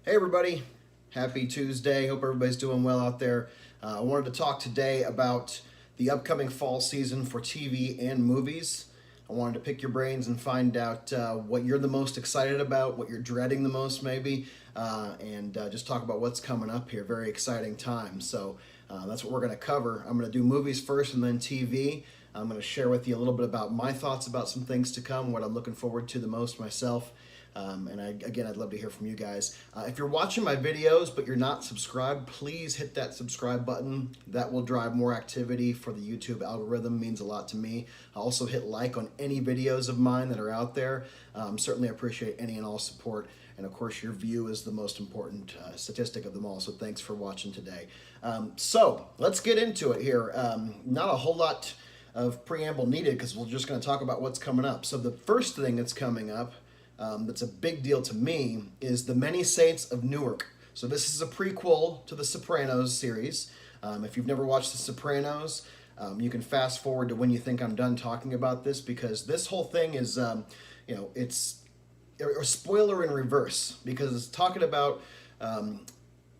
Hey everybody, happy Tuesday. Hope everybody's doing well out there. I wanted to talk today about the upcoming fall season for TV and movies. I wanted to pick your brains and find out what you're the most excited about, what you're dreading the most maybe, and just talk about what's coming up here. Very exciting time. So that's what we're going to cover. I'm going to do movies first and then TV. I'm going to share with you a little bit about my thoughts about some things to come, what I'm looking forward to the most myself. Again, I'd love to hear from you guys. If you're watching my videos but you're not subscribed, please hit that subscribe button. That will drive more activity for the YouTube algorithm. Means a lot to me. Also hit like on any videos of mine that are out there. Certainly appreciate any and all support. And of course, your view is the most important statistic of them all. So thanks for watching today. So let's get into it here. Not a whole lot of preamble needed because we're just going to talk about what's coming up. So the first thing that's coming up that's a big deal to me is The Many Saints of Newark. So this is a prequel to the Sopranos series. If you've never watched the Sopranos, you can fast forward to when you think I'm done talking about this, because this whole thing is, it's a spoiler in reverse, because it's talking about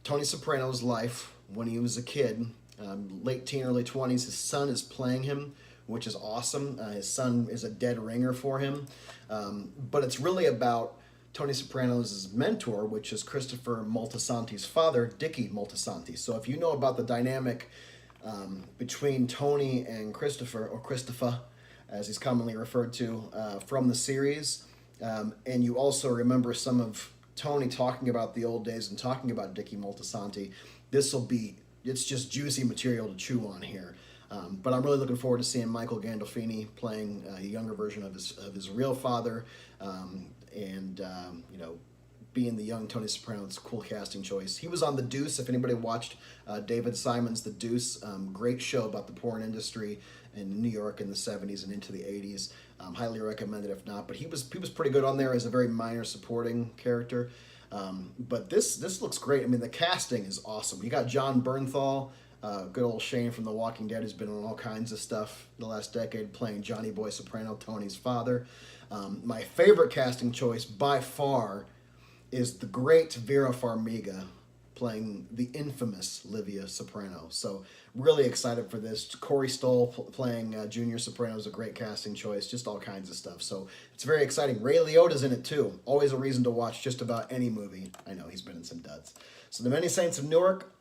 Tony Soprano's life when he was a kid, late teen, early 20s. His son is playing him, which is awesome. His son is a dead ringer for him. But it's really about Tony Soprano's mentor, which is Christopher Moltisanti's father, Dickie Moltisanti. So if you know about the dynamic between Tony and Christopher, or Christopher, as he's commonly referred to, from the series, and you also remember some of Tony talking about the old days and talking about Dickie Moltisanti, it's just juicy material to chew on here. But I'm really looking forward to seeing Michael Gandolfini playing a younger version of his real father, being the young Tony Soprano. It's a cool casting choice. He was on The Deuce. If anybody watched David Simon's The Deuce, great show about the porn industry in New York in the 70s and into the 80s. Highly recommend it if not. But he was pretty good on there as a very minor supporting character. But this looks great. I mean, the casting is awesome. You got John Bernthal. Good old Shane from The Walking Dead, who's been on all kinds of stuff the last decade, playing Johnny Boy Soprano, Tony's father. My favorite casting choice by far is the great Vera Farmiga playing the infamous Livia Soprano. So really excited for this. Corey Stoll playing Junior Soprano is a great casting choice. Just all kinds of stuff. So it's very exciting. Ray Liotta's in it too. Always a reason to watch just about any movie. I know he's been in some duds. So The Many Saints of Newark.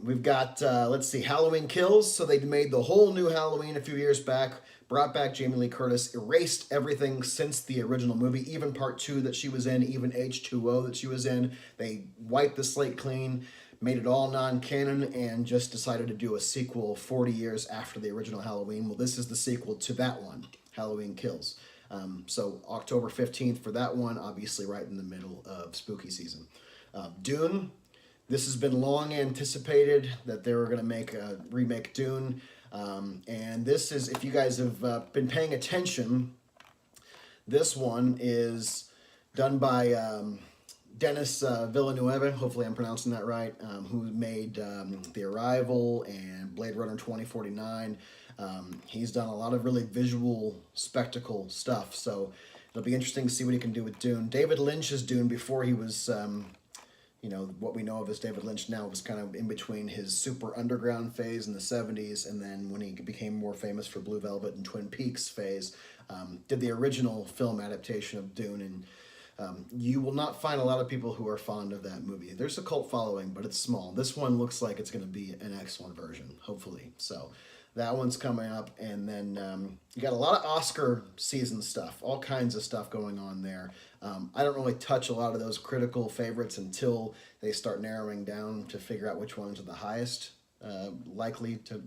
We've got, let's see, Halloween Kills. So they made the whole new Halloween a few years back, brought back Jamie Lee Curtis, erased everything since the original movie, even part 2 that she was in, even H2O that she was in. They wiped the slate clean, made it all non-canon, and just decided to do a sequel 40 years after the original Halloween. Well, this is the sequel to that one, Halloween Kills. So October 15th for that one, obviously right in the middle of spooky season. Dune. This has been long anticipated that they were going to make a remake Dune. And this is, if you guys have been paying attention, this one is done by Denis Villeneuve, hopefully I'm pronouncing that right, who made The Arrival and Blade Runner 2049. He's done a lot of really visual spectacle stuff, so it'll be interesting to see what he can do with Dune. David Lynch's Dune, before he was... what we know of as David Lynch now, was kind of in between his super underground phase in the 70s and then when he became more famous for Blue Velvet and Twin Peaks phase, did the original film adaptation of Dune. And you will not find a lot of people who are fond of that movie. There's a cult following, but it's small. This one looks like it's going to be an excellent version, hopefully. So that one's coming up. And then you got a lot of Oscar season stuff, all kinds of stuff going on there. I don't really touch a lot of those critical favorites until they start narrowing down to figure out which ones are the highest likely to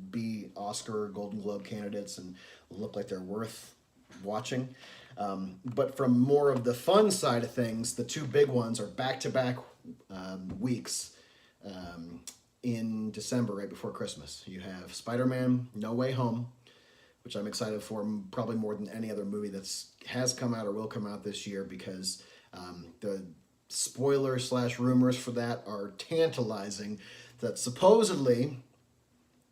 be Oscar or Golden Globe candidates and look like they're worth watching. But from more of the fun side of things, the two big ones are back-to-back weeks in December, right before Christmas. You have Spider-Man No Way Home, which I'm excited for probably more than any other movie that has come out or will come out this year, because the spoiler/rumors for that are tantalizing, that supposedly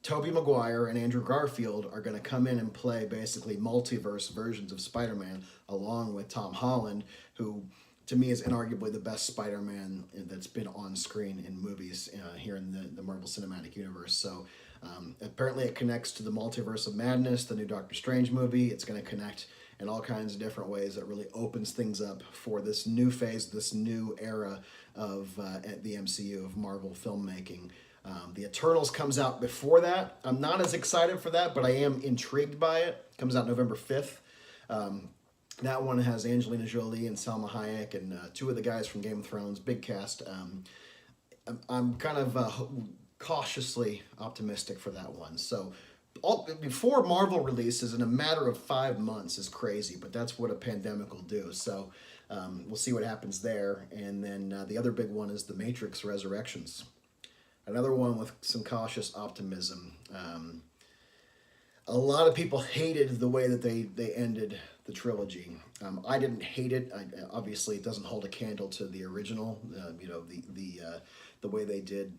Tobey Maguire and Andrew Garfield are going to come in and play basically multiverse versions of Spider-Man along with Tom Holland, who to me is inarguably the best Spider-Man that's been on screen in movies here in the Marvel Cinematic Universe. So apparently it connects to the Multiverse of Madness, the new Doctor Strange movie. It's going to connect in all kinds of different ways that really opens things up for this new phase, this new era of the MCU, of Marvel filmmaking. The Eternals comes out before that. I'm not as excited for that, but I am intrigued by it. Comes out November 5th. That one has Angelina Jolie and Salma Hayek and two of the guys from Game of Thrones. Big cast. I'm kind of cautiously optimistic for that one. So before Marvel releases in a matter of 5 months is crazy, but that's what a pandemic will do. So we'll see what happens there. And then the other big one is The Matrix Resurrections. Another one with some cautious optimism. A lot of people hated the way that they ended the trilogy. I didn't hate it. Obviously, it doesn't hold a candle to the original. The way they did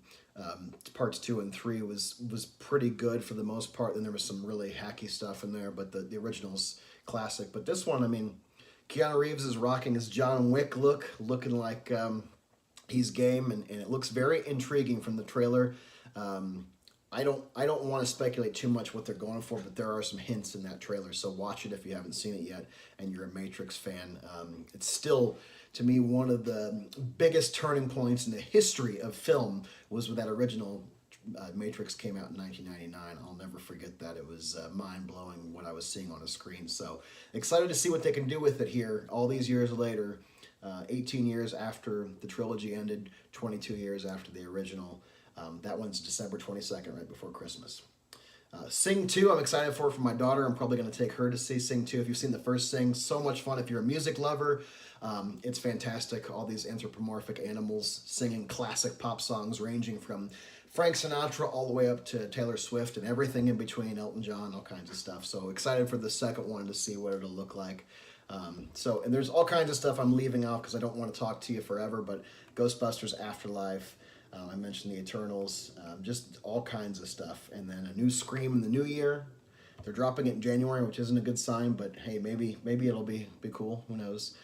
parts 2 and 3 was pretty good for the most part. And there was some really hacky stuff in there, but the original's classic. But this one, I mean, Keanu Reeves is rocking his John Wick look, looking like he's game, and it looks very intriguing from the trailer. I don't want to speculate too much what they're going for, but there are some hints in that trailer, so watch it if you haven't seen it yet and you're a Matrix fan. It's still, to me, one of the biggest turning points in the history of film was when that original Matrix came out in 1999. I'll never forget that. It was mind-blowing what I was seeing on a screen. So excited to see what they can do with it here all these years later, 18 years after the trilogy ended, 22 years after the original. That one's December 22nd, right before Christmas. Sing 2, I'm excited for my daughter. I'm probably going to take her to see Sing 2. If you've seen the first Sing, so much fun. If you're a music lover, it's fantastic. All these anthropomorphic animals singing classic pop songs ranging from Frank Sinatra all the way up to Taylor Swift and everything in between, Elton John, all kinds of stuff. So excited for the second one to see what it'll look like. And there's all kinds of stuff I'm leaving out because I don't want to talk to you forever, but Ghostbusters Afterlife, I mentioned the Eternals, just all kinds of stuff. And then a new Scream in the new year. They're dropping it in January, which isn't a good sign, but hey, maybe it'll be cool. Who knows?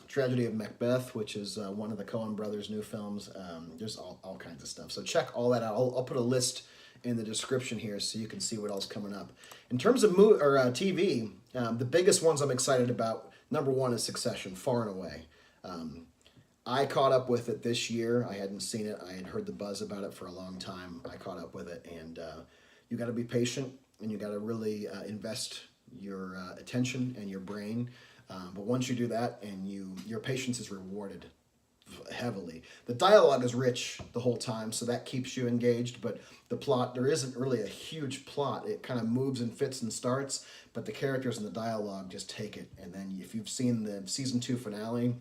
Tragedy of Macbeth, which is one of the Coen brothers' new films. There's all kinds of stuff. So check all that out. I'll put a list in the description here so you can see what else coming up. In terms of TV, the biggest ones I'm excited about, number one is Succession, far and away. I caught up with it this year. I hadn't seen it. I had heard the buzz about it for a long time. I caught up with it, and you got to be patient, and you got to really invest your attention and your brain. But once you do that, and your patience is rewarded heavily. The dialogue is rich the whole time, so that keeps you engaged, but the plot, there isn't really a huge plot. It kind of moves and fits and starts, but the characters and the dialogue just take it. And then if you've seen the season 2 finale,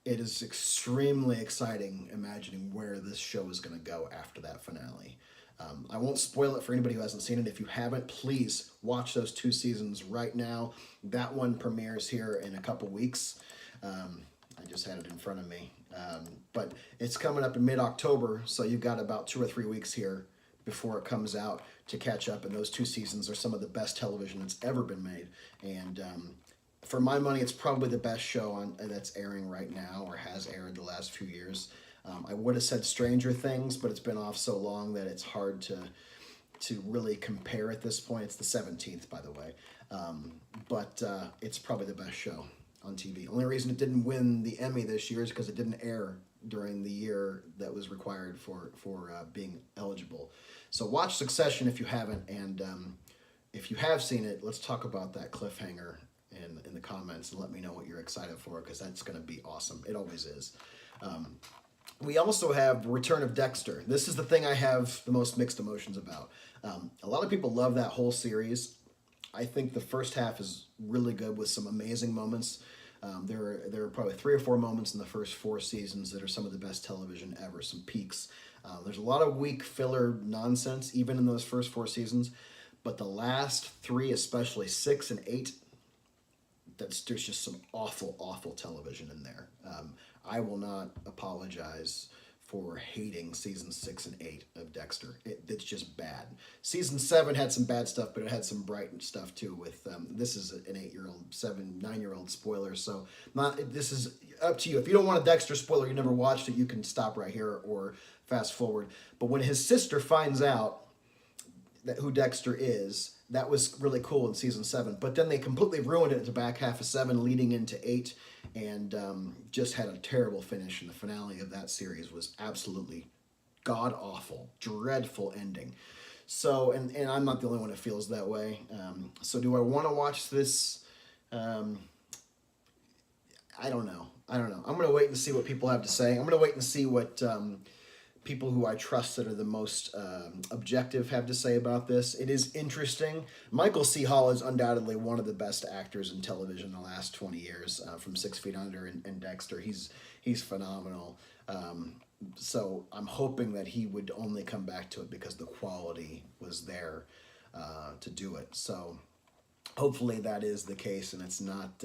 it is extremely exciting imagining where this show is going to go after that finale. I won't spoil it for anybody who hasn't seen it. If you haven't, please watch those 2 seasons right now. That one premieres here in a couple weeks. I just had it in front of me. But it's coming up in mid-October, so you've got about 2 or 3 weeks here before it comes out to catch up. And those 2 seasons are some of the best television that's ever been made. And for my money, it's probably the best show that's airing right now or has aired the last few years. I would have said Stranger Things, but it's been off so long that it's hard to really compare at this point. It's the 17th, by the way. But it's probably the best show on TV. Only reason it didn't win the Emmy this year is because it didn't air during the year that was required for being eligible. So watch Succession if you haven't, and if you have seen it, let's talk about that cliffhanger in the comments and let me know what you're excited for, because that's going to be awesome. It always is. We also have Return of Dexter. This is the thing I have the most mixed emotions about. A lot of people love that whole series. I think the first half is really good with some amazing moments. There are probably 3 or 4 moments in the first 4 seasons that are some of the best television ever, some peaks. There's a lot of weak filler nonsense, even in those first 4 seasons. But the last 3, especially 6 and 8, there's just some awful, awful television in there. I will not apologize for hating season 6 and 8 of Dexter. It's just bad. Season 7 had some bad stuff, but it had some bright stuff too. With this is an 8-year-old, 9-year-old spoiler, so this is up to you. If you don't want a Dexter spoiler, you never watched it, you can stop right here or fast forward. But when his sister finds out that who Dexter is, that was really cool in season 7. But then they completely ruined it at the back half of 7, leading into 8, and just had a terrible finish. And the finale of that series was absolutely god-awful, dreadful ending. So, and I'm not the only one that feels that way. So do I want to watch this? I don't know. I'm going to wait and see what people have to say. I'm going to wait and see what people who I trust that are the most objective have to say about this. It is interesting. Michael C. Hall is undoubtedly one of the best actors in television in the last 20 years, from 6 Feet Under and Dexter. He's phenomenal. So I'm hoping that he would only come back to it because the quality was there to do it. So hopefully that is the case, and it's not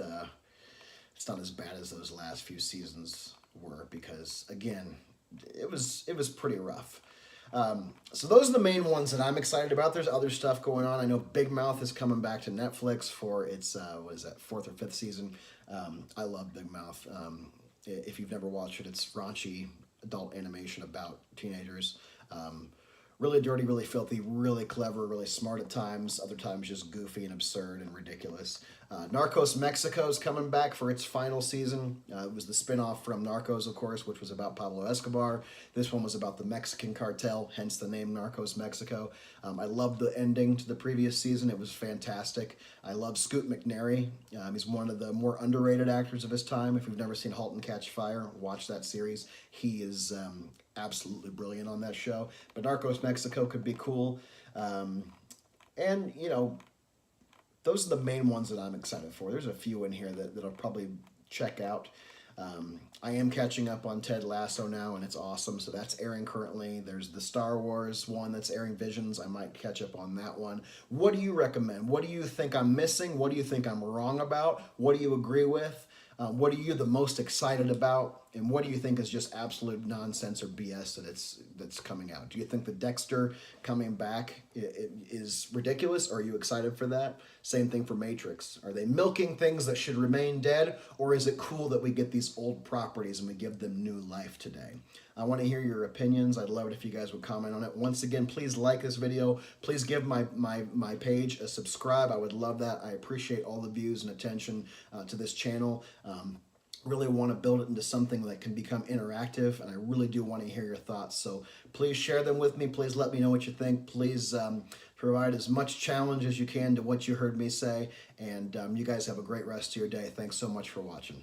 as bad as those last few seasons were, because again, it was pretty rough. So those are the main ones that I'm excited about. There's other stuff going on. I know Big Mouth is coming back to Netflix for its 4th or 5th season. I love Big Mouth. If you've never watched it, it's raunchy adult animation about teenagers. Really dirty, really filthy, really clever, really smart at times. Other times just goofy and absurd and ridiculous. Narcos Mexico is coming back for its final season. It was the spinoff from Narcos, of course, which was about Pablo Escobar. This one was about the Mexican cartel, hence the name Narcos Mexico. I loved the ending to the previous season. It was fantastic. I love Scoot McNairy. He's one of the more underrated actors of his time. If you've never seen *Halt and Catch Fire*, watch that series. He is absolutely brilliant on that show. But Narcos Mexico could be cool. And, you know, those are the main ones that I'm excited for. There's a few in here that I'll probably check out. I am catching up on Ted Lasso now, and it's awesome. So that's airing currently. There's the Star Wars one that's airing Visions. I might catch up on that one. What do you recommend? What do you think I'm missing? What do you think I'm wrong about? What do you agree with? What are you the most excited about? And what do you think is just absolute nonsense or BS that's coming out? Do you think the Dexter coming back is ridiculous? Or are you excited for that? Same thing for Matrix. Are they milking things that should remain dead? Or is it cool that we get these old properties and we give them new life today? I want to hear your opinions. I'd love it if you guys would comment on it. Once again, please like this video. Please give my page a subscribe. I would love that. I appreciate all the views and attention to this channel. Really want to build it into something that can become interactive, and I really do want to hear your thoughts. So please share them with me. Please let me know what you think. Please provide as much challenge as you can to what you heard me say. And you guys have a great rest of your day. Thanks so much for watching.